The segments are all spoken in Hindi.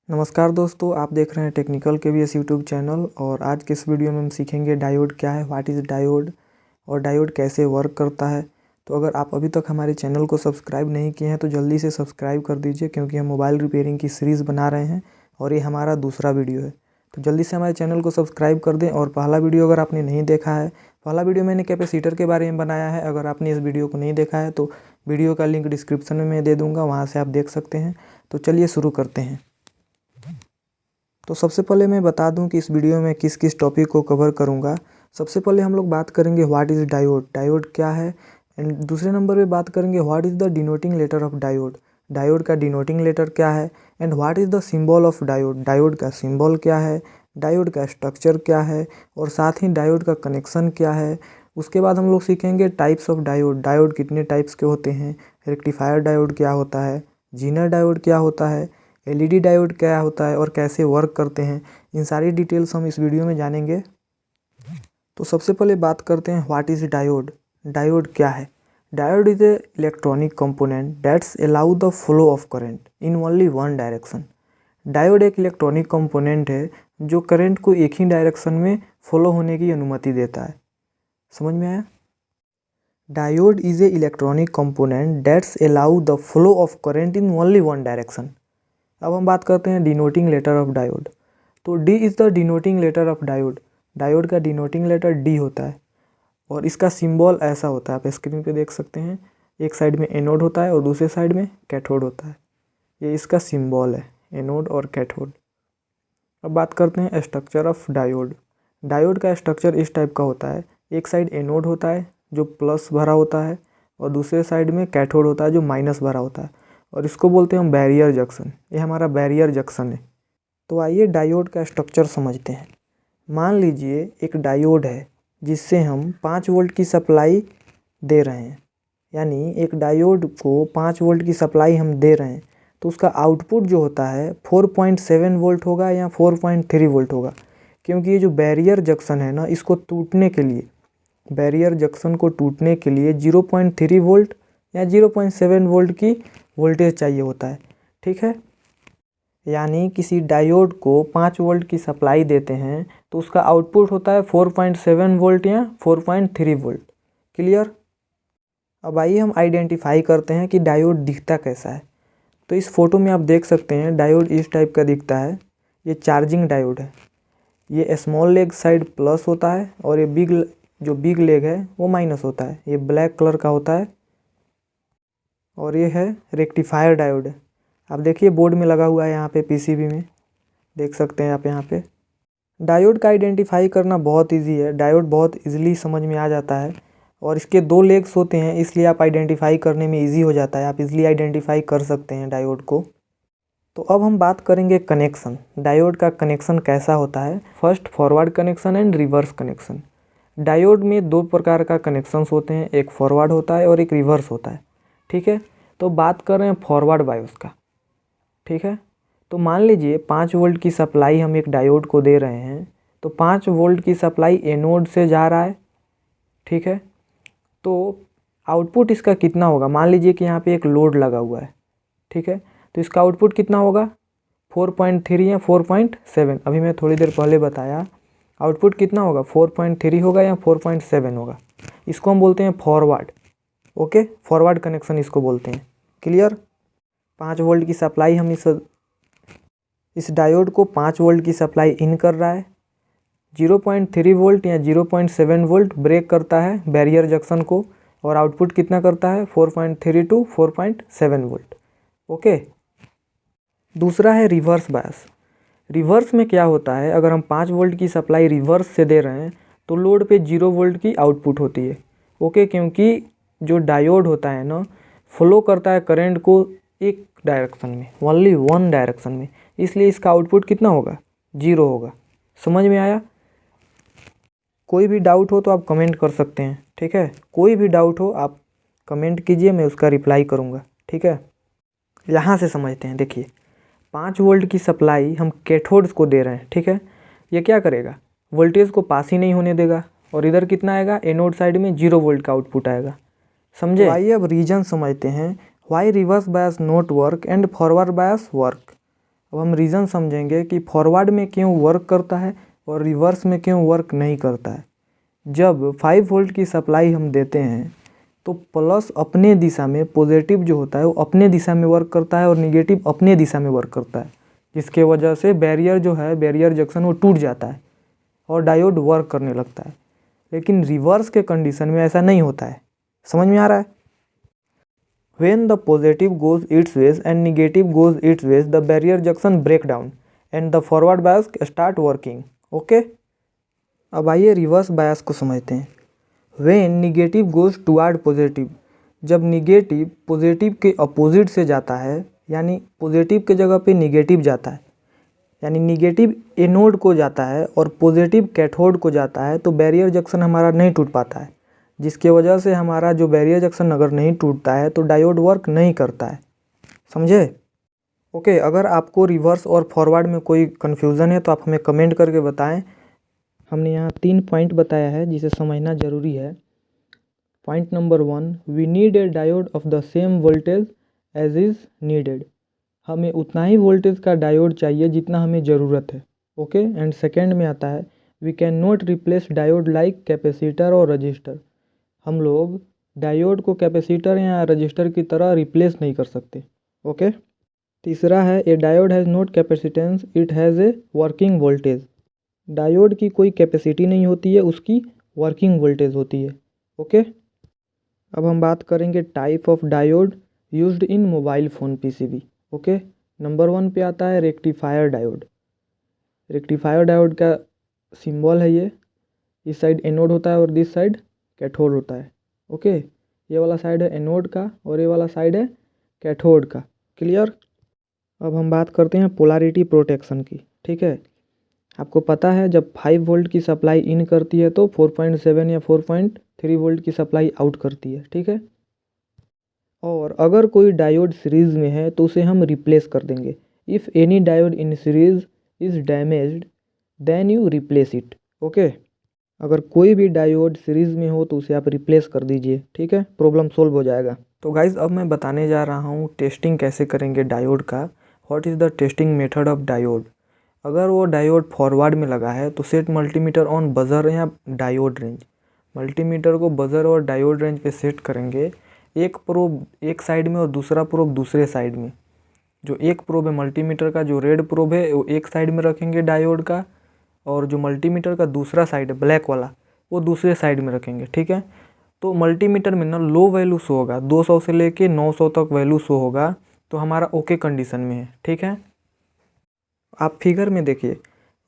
नमस्कार दोस्तों, आप देख रहे हैं टेक्निकल केवीएस यूट्यूब चैनल। और आज के इस वीडियो में हम सीखेंगे डायोड क्या है, व्हाट इज़ डायोड और डायोड कैसे वर्क करता है। तो अगर आप अभी तक हमारे चैनल को सब्सक्राइब नहीं किए हैं तो जल्दी से सब्सक्राइब कर दीजिए, क्योंकि हम मोबाइल रिपेयरिंग की सीरीज़ बना रहे हैं और ये हमारा दूसरा वीडियो है। तो जल्दी से हमारे चैनल को सब्सक्राइब कर दें। और पहला वीडियो अगर आपने नहीं देखा है, पहला वीडियो मैंने कैपेसिटर के बारे में बनाया है। अगर आपने इस वीडियो को नहीं देखा है तो वीडियो का लिंक डिस्क्रिप्शन में मैं दे दूँगा, वहाँ से आप देख सकते हैं। तो चलिए शुरू करते हैं। तो सबसे पहले मैं बता दूं कि इस वीडियो में किस किस टॉपिक को कवर करूंगा। सबसे पहले हम लोग बात करेंगे व्हाट इज़ डायोड, डायोड क्या है। एंड दूसरे नंबर पे बात करेंगे what is the denoting letter of diode, diode का डिनोटिंग लेटर क्या है। And what is the symbol of diode, diode का सिंबल क्या है, डायोड का स्ट्रक्चर क्या है, और साथ ही डायोड का कनेक्शन क्या है। उसके बाद हम लोग सीखेंगे टाइप्स ऑफ डायोड, डायोड कितने टाइप्स के होते हैं, रेक्टिफायर डायोड क्या होता है, जीनर डायोड क्या होता है, एलईडी डायोड क्या होता है और कैसे वर्क करते हैं। इन सारी डिटेल्स हम इस वीडियो में जानेंगे। तो सबसे पहले बात करते हैं व्हाट इज़ डायोड, डायोड क्या है। Diode is a electronic component that's allow the flow of current in only one direction. Diode एक इलेक्ट्रॉनिक कंपोनेंट है जो करंट को एक ही डायरेक्शन में फ्लो होने की अनुमति देता है। समझ में आया। Diode is a electronic component that's allow the flow of current in only one direction. अब हम बात करते हैं डिनोटिंग लेटर ऑफ डायोड। तो D is the denoting letter of diode, diode का डिनोटिंग लेटर डी होता है और इसका सिंबल ऐसा होता है, आप स्क्रीन पे देख सकते हैं। एक साइड में एनोड होता है और दूसरे साइड में कैथोड होता है। ये इसका सिंबल है, एनोड और कैथोड। अब बात करते हैं स्ट्रक्चर ऑफ डायोड। डायोड का स्ट्रक्चर इस टाइप का होता है। एक साइड एनोड होता है जो प्लस भरा होता है और दूसरे साइड में कैथोड होता है जो माइनस भरा होता है, और इसको बोलते हैं हम बैरियर जंक्शन। ये हमारा बैरियर जंक्शन है। तो आइए डायोड का स्ट्रक्चर समझते हैं। मान लीजिए एक डायोड है जिससे हम 5 वोल्ट की सप्लाई दे रहे हैं, यानी एक डायोड को 5 वोल्ट की सप्लाई हम दे रहे हैं, तो उसका आउटपुट जो होता है 4.7 वोल्ट होगा या 4.3 वोल्ट होगा। क्योंकि ये जो बैरियर जंक्शन है ना, इसको टूटने के लिए, बैरियर जंक्शन को टूटने के लिए 0.3 वोल्ट या 0.7 वोल्ट की वोल्टेज चाहिए होता है। ठीक है, यानी किसी डायोड को 5 वोल्ट की सप्लाई देते हैं तो उसका आउटपुट होता है 4.7 वोल्ट या 4.3 वोल्ट। क्लियर। अब आइए हम आइडेंटिफाई करते हैं कि डायोड दिखता कैसा है। तो इस फोटो में आप देख सकते हैं डायोड इस टाइप का दिखता है। ये चार्जिंग डायोड है। ये स्मॉल लेग साइड प्लस होता है और ये बिग लेग है वो माइनस होता है। ये ब्लैक कलर का होता है और ये है रेक्टिफायर डायोड है। आप देखिए बोर्ड में लगा हुआ है, यहाँ पे पीसीबी में देख सकते हैं आप। यहाँ पे डायोड का आइडेंटिफाई करना बहुत इजी है। डायोड बहुत इजीली समझ में आ जाता है और इसके 2 लेग्स होते हैं, इसलिए आप आइडेंटिफाई करने में इजी हो जाता है। आप इजीली आइडेंटिफाई कर सकते हैं डायोड को। तो अब हम बात करेंगे कनेक्शन। डायोड का कनेक्शन कैसा होता है। First forward connection and reverse connection. Diode में 2 प्रकार का कनेक्शंस होते हैं, एक फॉरवर्ड होता है और एक रिवर्स होता है। ठीक है, तो बात कर रहे हैं फॉरवर्ड बायस का। ठीक है, तो मान लीजिए 5 वोल्ट की सप्लाई हम एक डायोड को दे रहे हैं, तो 5 वोल्ट की सप्लाई एनोड से जा रहा है। ठीक है, तो आउटपुट इसका कितना होगा। मान लीजिए कि यहाँ पे एक लोड लगा हुआ है। ठीक है, तो इसका आउटपुट कितना होगा 4.3 या 4.7। अभी मैं थोड़ी देर पहले बताया आउटपुट कितना होगा, 4.3 होगा या 4.7 होगा। इसको हम बोलते हैं फॉरवर्ड। ओके, फॉरवर्ड कनेक्शन इसको बोलते हैं। क्लियर। 5 वोल्ट की सप्लाई हम इस डायोड को 5 वोल्ट की सप्लाई इन कर रहा है। 0.3 वोल्ट या 0.7 वोल्ट ब्रेक करता है बैरियर जंक्शन को और आउटपुट कितना करता है 4.3 टू 4.7 वोल्ट। ओके, दूसरा है रिवर्स बायस। रिवर्स में क्या होता है, अगर हम 5 वोल्ट की सप्लाई रिवर्स से दे रहे हैं तो लोड पे 0 वोल्ट की आउटपुट होती है। ओके, क्योंकि जो डायोड होता है ना, फ्लो करता है करंट को एक डायरेक्शन में, ओनली वन डायरेक्शन में, इसलिए इसका आउटपुट कितना होगा 0 होगा। समझ में आया। कोई भी डाउट हो तो आप कमेंट कर सकते हैं। ठीक है, कोई भी डाउट हो आप कमेंट कीजिए, मैं उसका रिप्लाई करूँगा। ठीक है, यहाँ से समझते हैं। देखिए 5 वोल्ट की सप्लाई हम कैथोड को दे रहे हैं। ठीक है, ये क्या करेगा, वोल्टेज को पास ही नहीं होने देगा और इधर कितना आएगा, एनोड साइड में 0 वोल्ट का आउटपुट आएगा। समझे। तो आइए अब रीजन समझते हैं, why reverse bias not work and forward bias work. अब हम रीज़न समझेंगे कि फॉरवर्ड में क्यों वर्क करता है और रिवर्स में क्यों वर्क नहीं करता है। जब 5 वोल्ट की सप्लाई हम देते हैं तो प्लस अपने दिशा में, पॉजिटिव जो होता है वो अपने दिशा में वर्क करता है और निगेटिव अपने दिशा में वर्क करता है, जिसके वजह से बैरियर जो है, बैरियर जंक्शन वो टूट जाता है और डायोड वर्क करने लगता है। लेकिन रिवर्स के कंडीशन में ऐसा नहीं होता है। समझ में आ रहा है? When the positive goes its ways and negative goes its ways, the barrier junction break down and the forward bias start working. Okay? अब आइए रिवर्स बायस को समझते हैं। When negative goes toward positive, जब निगेटिव पॉजिटिव के अपोजिट से जाता है, यानी पॉजिटिव के जगह पे निगेटिव जाता है, यानी निगेटिव एनोड को जाता है और पॉजिटिव कैथोड को जाता है, तो बैरियर जंक्शन हमारा नहीं टूट पाता है, जिसके वजह से हमारा जो बैरियर जंक्शन अगर नहीं टूटता है तो डायोड वर्क नहीं करता है। समझे? ओके, अगर आपको रिवर्स और फॉरवर्ड में कोई कन्फ्यूज़न है तो आप हमें कमेंट करके बताएं। हमने यहाँ 3 पॉइंट बताया है जिसे समझना ज़रूरी है। Point number 1, we need a diode of the same voltage as is needed. हमें उतना ही वोल्टेज का डायोड चाहिए जितना हमें ज़रूरत है। ओके, एंड सेकेंड में आता है we can not replace diode like capacitor और रजिस्टर। हम लोग डायोड को कैपेसिटर या रजिस्टर की तरह रिप्लेस नहीं कर सकते। ओके। तीसरा है ए diode has not capacitance, it has a working voltage. Diode की कोई कैपेसिटी नहीं होती है, उसकी वर्किंग वोल्टेज होती है। ओके। अब हम बात करेंगे type of diode used in mobile phone PCB. Okay, number 1 पे आता है रेक्टिफायर डायोड। रेक्टिफायर डायोड का सिंबल है ये, इस साइड एनोड होता है और दिस साइड कैथोड होता है। ओके, ये वाला साइड है एनोड का और ये वाला साइड है कैथोड का। क्लियर? अब हम बात करते हैं पोलैरिटी प्रोटेक्शन की। ठीक है, आपको पता है जब 5 वोल्ट की सप्लाई इन करती है तो 4.7 या 4.3 वोल्ट की सप्लाई आउट करती है। ठीक है, और अगर कोई डायोड सीरीज़ में है तो उसे हम रिप्लेस कर देंगे। If any diode in series is damaged then you replace it. Okay, अगर कोई भी डायोड सीरीज़ में हो तो उसे आप रिप्लेस कर दीजिए। ठीक है, प्रॉब्लम सोल्व हो जाएगा। तो गाइज़ अब मैं बताने जा रहा हूँ टेस्टिंग कैसे करेंगे डायोड का। What is the testing method of diode. अगर वो डायोड फॉरवर्ड में लगा है तो सेट मल्टीमीटर ऑन बजर या डायोड रेंज। मल्टीमीटर को बजर और डायोड रेंज पे सेट करेंगे। एक प्रोब एक साइड में और दूसरा प्रोब दूसरे साइड में। जो एक प्रोब है मल्टीमीटर का, जो रेड प्रोब है वो एक साइड में रखेंगे डायोड का, और जो मल्टीमीटर का दूसरा साइड है ब्लैक वाला वो दूसरे साइड में रखेंगे। ठीक है, तो मल्टीमीटर में ना लो वैल्यू शो होगा, 200 से लेके 900 तक वैल्यू शो होगा, तो हमारा ओके कंडीशन में है। ठीक है, आप फिगर में देखिए,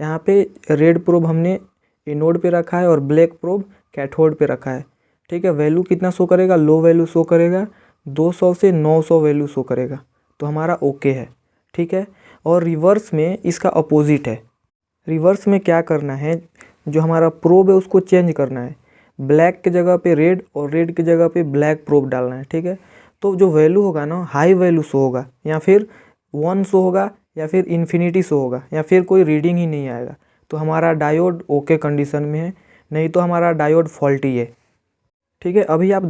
यहाँ पे रेड प्रोब हमने एनोड पे रखा है और ब्लैक प्रोब कैथोड पे रखा है। ठीक है, वैल्यू कितना शो करेगा? लो वैल्यू शो करेगा, 200 से 900 वैल्यू शो करेगा, तो हमारा ओके है। ठीक है, और रिवर्स में इसका अपोजिट है। रिवर्स में क्या करना है, जो हमारा प्रोब है उसको चेंज करना है। ब्लैक के जगह पे रेड और रेड की जगह पे ब्लैक प्रोब डालना है। ठीक है, तो जो वैल्यू होगा ना हाई वैल्यू शो होगा, या फिर 1 शो होगा, या फिर इन्फिनिटी शो होगा, या फिर कोई रीडिंग ही नहीं आएगा, तो हमारा डायोड ओके कंडीशन में है, नहीं तो हमारा डायोड फॉल्टी है। ठीक है, अभी आप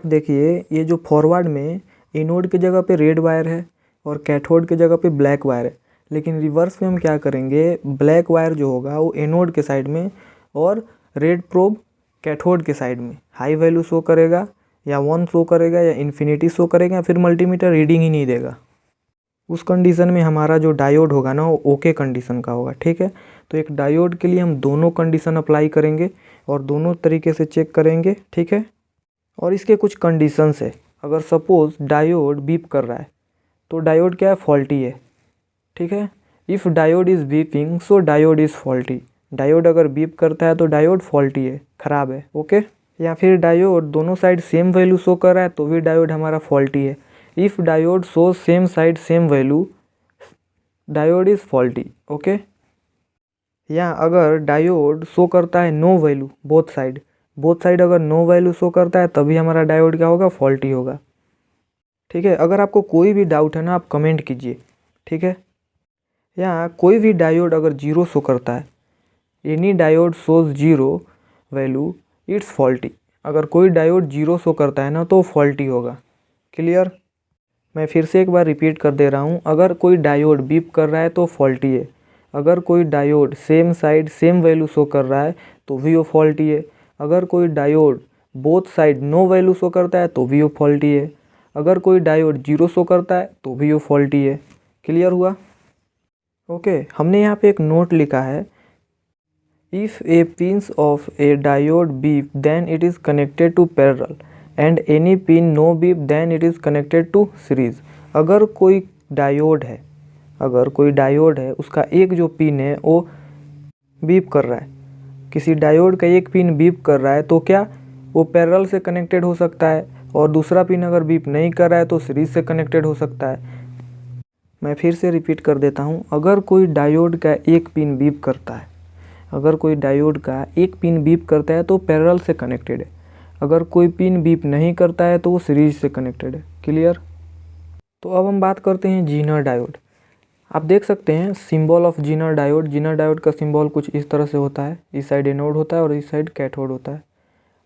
देखिए ये जो फॉरवर्ड में एनोड की जगह पे रेड वायर है और कैथोड की जगह पे ब्लैक वायर है, लेकिन रिवर्स में हम क्या करेंगे, ब्लैक वायर जो होगा वो एनोड के साइड में और रेड प्रोब कैथोड के साइड में हाई वैल्यू शो करेगा, या 1 शो करेगा, या इन्फिनिटी शो करेगा, या फिर मल्टीमीटर रीडिंग ही नहीं देगा। उस कंडीशन में हमारा जो डायोड होगा ना वो ओके कंडीशन का होगा। ठीक है, तो एक डायोड के लिए हम दोनों कंडीशन अप्लाई करेंगे और दोनों तरीके से चेक करेंगे। ठीक है, और इसके कुछ कंडीशंस है। अगर सपोज डायोड बीप कर रहा है तो डायोड क्या है? फॉल्टी है। ठीक है, if diode is beeping so diode is faulty. Diode अगर बीप करता है तो डायोड फॉल्टी है, ख़राब है। ओके, या फिर डायोड दोनों साइड सेम वैल्यू शो कर रहा है तो भी डायोड हमारा फॉल्टी है। If diode shows same side same value, diode is faulty. Okay, या अगर डायोड शो करता है नो वैल्यू, बोथ साइड अगर नो वैल्यू शो करता है तभी हमारा डायोड क्या होगा? फॉल्टी होगा। ठीक है, अगर आपको कोई भी डाउट है ना आप कमेंट कीजिए। ठीक है, या कोई भी डायोड अगर 0 शो करता है, any diode shows 0 value it's faulty. अगर कोई डायोड 0 शो करता है ना तो फॉल्टी होगा। क्लियर? मैं फिर से एक बार रिपीट कर दे रहा हूँ, अगर कोई डायोड बीप कर रहा है तो फॉल्टी है। अगर कोई diode same side same value show कर रहा है तो वी ओ फॉल्टी है। अगर कोई diode both side no value show करता है तो वी ओ फॉल्टी है। अगर कोई डायोड जीरो शो करता है तो वी ओ फॉल्टी है। क्लियर हुआ? ओके, हमने यहाँ पे एक नोट लिखा है, if a pins of a diode beep then it is connected to parallel and any pin no beep then it is connected to series. अगर कोई डायोड है उसका एक जो पिन है वो बीप कर रहा है, किसी डायोड का एक पिन बीप कर रहा है तो क्या वो पैरेलल से कनेक्टेड हो सकता है, और दूसरा पिन अगर बीप नहीं कर रहा है तो सीरीज से कनेक्टेड हो सकता है। मैं फिर से रिपीट कर देता हूँ, अगर कोई डायोड का एक पिन बीप करता है तो पैरेलल से कनेक्टेड है। अगर कोई पिन बीप नहीं करता है तो वो सीरीज से कनेक्टेड है। क्लियर? तो अब हम बात करते हैं जीनर डायोड। आप देख सकते हैं सिंबल ऑफ जीनर डायोड का सिंबल कुछ इस तरह से होता है, इस साइड एनोड होता है और इस साइड कैथोड होता है।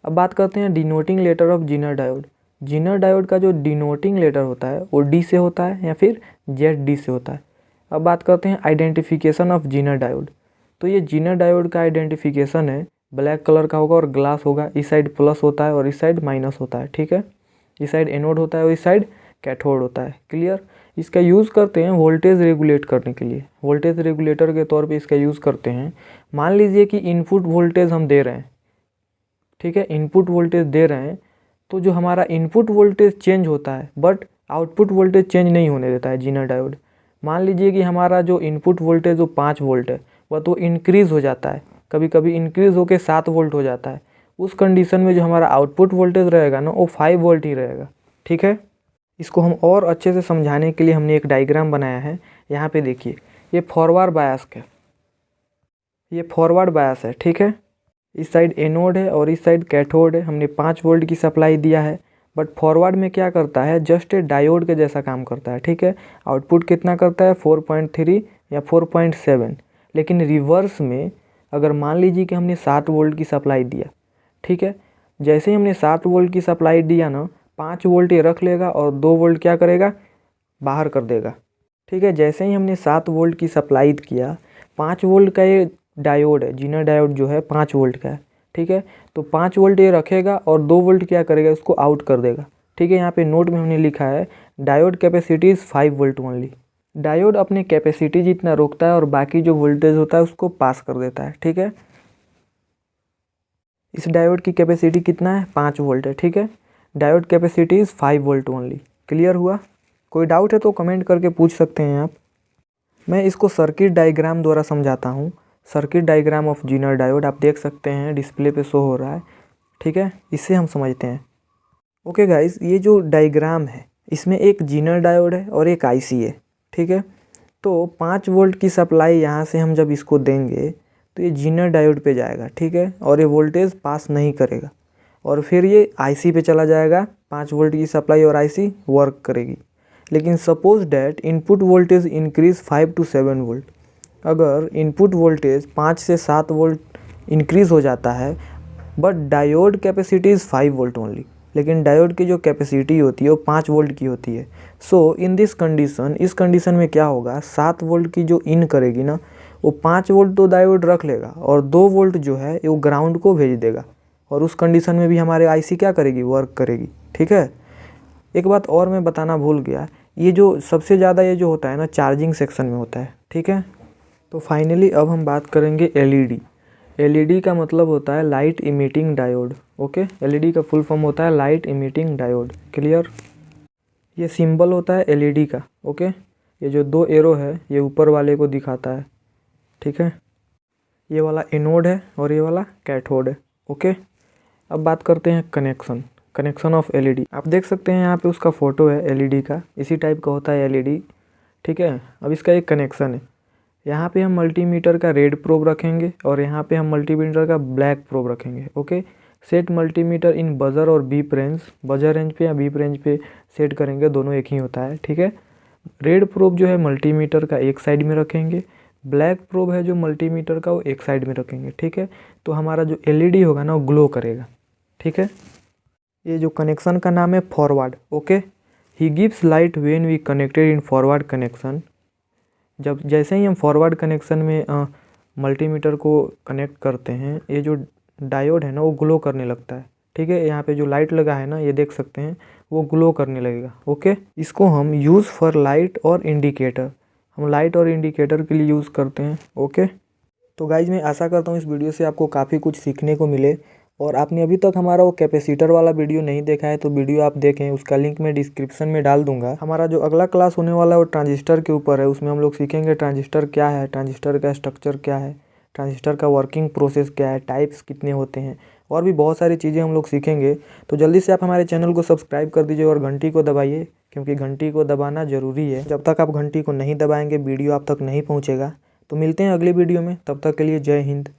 अब बात करते हैं denoting letter of zener diode का जो डिनोटिंग लेटर होता है वो डी से होता है या फिर जेड से होता है। अब बात करते हैं आइडेंटिफिकेशन ऑफ जीनर डायोड। तो ये जीनर डायोड का आइडेंटिफिकेशन है, ब्लैक कलर का होगा और ग्लास होगा, इस साइड प्लस होता है और इस साइड माइनस होता है। ठीक है, इस साइड एनोड होता है और इस साइड कैथोड होता है। क्लियर? इसका यूज़ करते हैं वोल्टेज रेगुलेट करने के लिए, वोल्टेज रेगुलेटर के तौर पे इसका यूज़ करते हैं। मान लीजिए कि इनपुट वोल्टेज हम दे रहे हैं, ठीक है, इनपुट वोल्टेज दे रहे हैं, तो जो हमारा इनपुट वोल्टेज चेंज होता है बट आउटपुट वोल्टेज चेंज नहीं होने देता है जीनर डायोड। मान लीजिए कि हमारा जो इनपुट वोल्टेज जो 5 वोल्ट है वह तो इंक्रीज़ हो जाता है, कभी कभी इंक्रीज़ होकर 7 वोल्ट हो जाता है। उस कंडीशन में जो हमारा आउटपुट वोल्टेज रहेगा ना वो 5 वोल्ट ही रहेगा। ठीक है, इसको हम और अच्छे से समझाने के लिए हमने एक डायग्राम बनाया है। यहाँ पे देखिए, ये फॉरवर्ड बायस है, ठीक है। इस साइड एनोड है और इस साइड कैथोड है। हमने 5 वोल्ट की सप्लाई दिया है, बट फॉरवर्ड में क्या करता है, जस्ट ए डायोड के जैसा काम करता है। ठीक है, आउटपुट कितना करता है 4.3 या 4.7। लेकिन रिवर्स में अगर मान लीजिए कि हमने 7 वोल्ट की सप्लाई दिया, ठीक है, जैसे ही हमने 7 वोल्ट की सप्लाई दिया ना, 5 वोल्ट ये रख लेगा और 2 वोल्ट क्या करेगा, बाहर कर देगा। ठीक है, जैसे ही हमने 7 वोल्ट की सप्लाई किया, 5 वोल्ट का ये डायोड है, जीनर डायोड जो है 5 वोल्ट का है। ठीक है, तो 5 वोल्ट ये रखेगा और 2 वोल्ट क्या करेगा, उसको आउट कर देगा। ठीक है, यहाँ पे नोट में हमने लिखा है diode capacity is 5 volt only. Diode अपने कैपेसिटी जितना रोकता है और बाकी जो वोल्टेज होता है उसको पास कर देता है। ठीक है, इस डायोड की कैपेसिटी कितना है, 5 वोल्ट है। ठीक है, diode capacity is 5 volt only. Clear हुआ? कोई डाउट है तो कमेंट करके पूछ सकते हैं आप। मैं इसको सर्किट डायग्राम द्वारा समझाता हूँ। Circuit diagram of zener diode आप देख सकते हैं, डिस्प्ले पे शो हो रहा है। ठीक है, इससे हम समझते हैं। ओके गाइस, ये जो डायग्राम है इसमें एक जीनर डायोड है और एक आईसी है। ठीक है, तो 5 वोल्ट की सप्लाई यहाँ से हम जब इसको देंगे तो ये जीनर डायोड पे जाएगा। ठीक है, और ये वोल्टेज पास नहीं करेगा और फिर ये आईसी पे चला जाएगा। 5 वोल्ट की सप्लाई और आईसी वर्क करेगी। लेकिन suppose that input voltage increase 5 to 7 volt. अगर इनपुट वोल्टेज 5 से 7 वोल्ट इंक्रीज़ हो जाता है but diode capacity is 5 volt only, लेकिन डायोड की जो कैपेसिटी होती है वो 5 वोल्ट की होती है। सो इन दिस कंडीशन, इस कंडीशन में क्या होगा, 7 वोल्ट की जो इन करेगी ना वो 5 वोल्ट तो डायोड रख लेगा और 2 वोल्ट जो है वो ग्राउंड को भेज देगा, और उस कंडीशन में भी हमारे आईसी क्या करेगी, वर्क करेगी। ठीक है, एक बात और मैं बताना भूल गया, ये जो सबसे ज़्यादा ये जो होता है ना चार्जिंग सेक्शन में होता है। ठीक है, तो फाइनली अब हम बात करेंगे एलईडी। एलईडी का मतलब होता है light emitting diode. Okay, LED का फुल फॉर्म होता है लाइट इमिटिंग डायोड। क्लियर? ये सिंबल होता है एलईडी का। ओके, ये जो 2 एरो है ये ऊपर वाले को दिखाता है। ठीक है, ये वाला एनोड है और ये वाला कैथोड है। ओके, अब बात करते हैं कनेक्शन ऑफ एलईडी। आप देख सकते हैं यहाँ पे उसका फ़ोटो है एलईडी का, इसी टाइप का होता है एलईडी। ठीक है, अब इसका एक कनेक्शन है। यहाँ पे हम मल्टीमीटर का रेड प्रोब रखेंगे और यहाँ पे हम मल्टीमीटर का ब्लैक प्रोब रखेंगे। ओके, सेट मल्टीमीटर इन बजर और बीप रेंज, बजर रेंज पे या बीप रेंज पे सेट करेंगे, दोनों एक ही होता है। ठीक है, रेड प्रोब जो है मल्टीमीटर का एक साइड में रखेंगे, ब्लैक प्रोब है जो मल्टीमीटर का वो एक साइड में रखेंगे। ठीक है, तो हमारा जो एलईडी होगा ना वो ग्लो करेगा। ठीक है, ये जो कनेक्शन का नाम है forward. Okay, he gives light when we connected in forward connection. जब जैसे ही हम फॉरवर्ड कनेक्शन में मल्टीमीटर को कनेक्ट करते हैं, ये जो डायोड है ना वो ग्लो करने लगता है। ठीक है, यहाँ पे जो लाइट लगा है ना, ये देख सकते हैं, वो ग्लो करने लगेगा। ओके, इसको हम यूज़ फॉर लाइट और इंडिकेटर, हम लाइट और इंडिकेटर के लिए यूज़ करते हैं। ओके, तो गाइज मैं आशा करता हूँ इस वीडियो से आपको काफ़ी कुछ सीखने को मिले। और आपने अभी तक हमारा वो कैपेसिटर वाला वीडियो नहीं देखा है तो वीडियो आप देखें, उसका लिंक मैं डिस्क्रिप्शन में डाल दूंगा। हमारा जो अगला क्लास होने वाला है वो ट्रांजिस्टर के ऊपर है। उसमें हम लोग सीखेंगे ट्रांजिस्टर क्या है, ट्रांजिस्टर का स्ट्रक्चर क्या है, ट्रांजिस्टर का वर्किंग प्रोसेस क्या है, टाइप्स कितने होते हैं, और भी बहुत सारी चीज़ें हम लोग सीखेंगे। तो जल्दी से आप हमारे चैनल को सब्सक्राइब कर दीजिए और घंटी को दबाइए, क्योंकि घंटी को दबाना ज़रूरी है। जब तक आप घंटी को नहीं दबाएंगे वीडियो आप तक नहीं पहुँचेगा। तो मिलते हैं अगली वीडियो में, तब तक के लिए जय हिंद।